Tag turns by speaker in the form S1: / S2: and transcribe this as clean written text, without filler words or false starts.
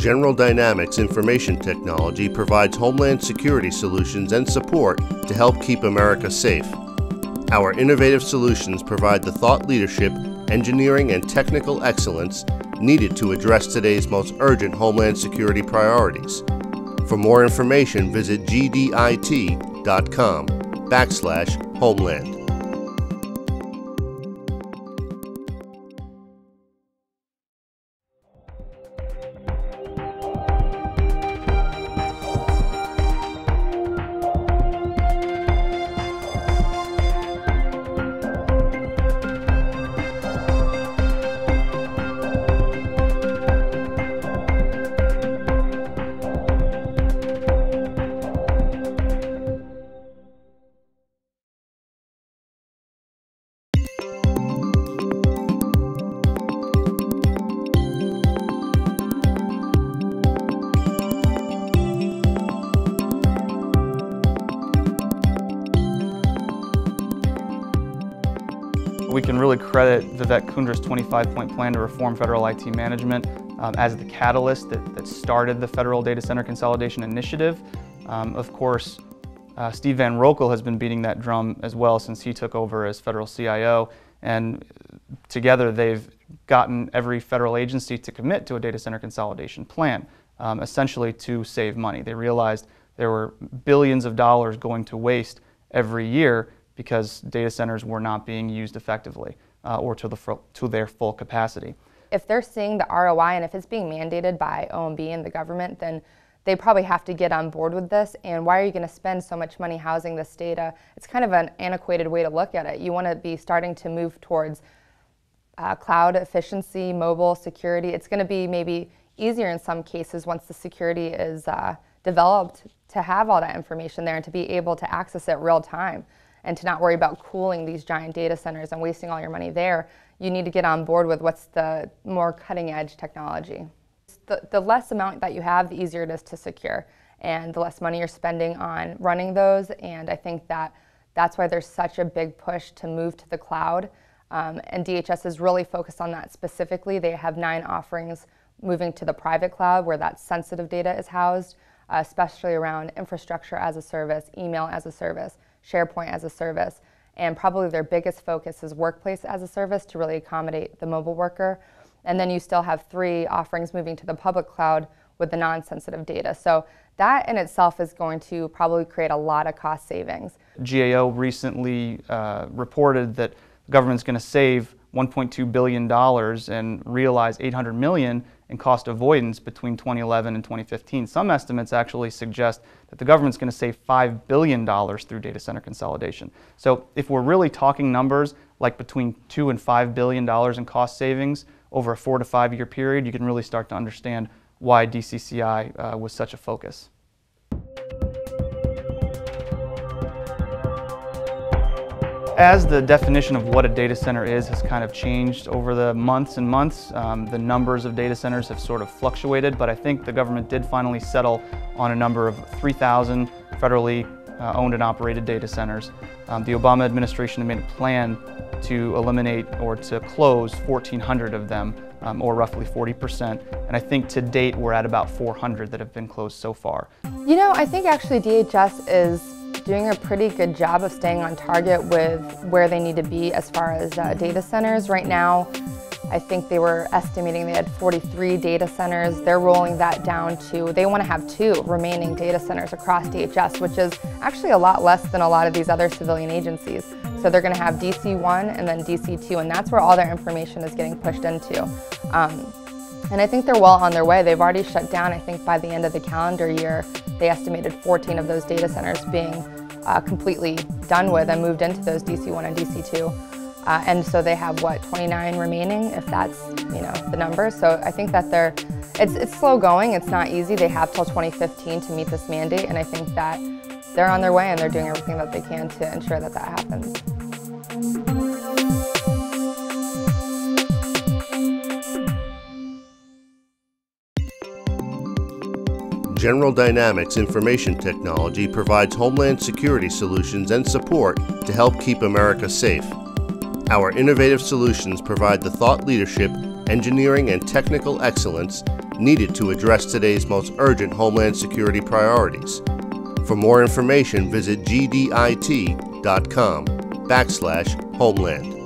S1: General Dynamics Information Technology provides Homeland Security solutions and support to help keep America safe. Our innovative solutions provide the thought leadership, engineering, and technical excellence needed to address today's most urgent Homeland Security priorities. For more information, visit gdit.com/Homeland.
S2: We can really credit Vivek Kundra's 25-point plan to reform federal IT management as the catalyst that started the Federal Data Center Consolidation Initiative. Of course, Steve Van Rokel has been beating that drum as well since he took over as federal CIO, and together they've gotten every federal agency to commit to a data center consolidation plan, essentially to save money. They realized there were billions of dollars going to waste every year because data centers were not being used effectively or to their full capacity.
S3: If they're seeing the ROI and if it's being mandated by OMB and the government, then they probably have to get on board with this. And why are you going to spend so much money housing this data? It's kind of an antiquated way to look at it. You want to be starting to move towards cloud efficiency, mobile security. It's going to be maybe easier in some cases once the security is developed to have all that information there and to be able to access it real time, and to not worry about cooling these giant data centers and wasting all your money there. You need to get on board with what's the more cutting edge technology. The less amount that you have, the easier it is to secure, and the less money you're spending on running those. And I think that's why there's such a big push to move to the cloud. And DHS is really focused on that specifically. They have 9 offerings moving to the private cloud where that sensitive data is housed, especially around infrastructure as a service, email as a service, SharePoint as a service, and probably their biggest focus is workplace as a service to really accommodate the mobile worker. And then you still have 3 offerings moving to the public cloud with the non-sensitive data. So that in itself is going to probably create a lot of cost savings.
S2: GAO recently reported that the government's going to save $1.2 billion and realize $800 million in cost avoidance between 2011 and 2015. Some estimates actually suggest that the government's going to save $5 billion through data center consolidation. So if we're really talking numbers like between $2 and $5 billion in cost savings over a 4 to 5 year period, you can really start to understand why DCCI was such a focus. As the definition of what a data center is has kind of changed over the months and months, the numbers of data centers have sort of fluctuated, but I think the government did finally settle on a number of 3,000 federally owned and operated data centers. The Obama administration made a plan to eliminate or to close 1,400 of them, or roughly 40%, and I think to date we're at about 400 that have been closed so far.
S3: You know, I think actually DHS is doing a pretty good job of staying on target with where they need to be as far as data centers. Right now, I think they were estimating they had 43 data centers. They're rolling that down to, they want to have 2 remaining data centers across DHS, which is actually a lot less than a lot of these other civilian agencies. So they're going to have DC1 and then DC2, and that's where all their information is getting pushed into. And I think they're well on their way. They've already shut down, I think by the end of the calendar year, they estimated 14 of those data centers being completely done with and moved into those DC1 and DC2. And so they have, what, 29 remaining, if that's, you know, the number. So I think that it's slow going, it's not easy. They have till 2015 to meet this mandate, and I think that they're on their way and they're doing everything that they can to ensure that that happens.
S1: General Dynamics Information Technology provides Homeland Security solutions and support to help keep America safe. Our innovative solutions provide the thought leadership, engineering, and technical excellence needed to address today's most urgent Homeland Security priorities. For more information, visit gdit.com/homeland.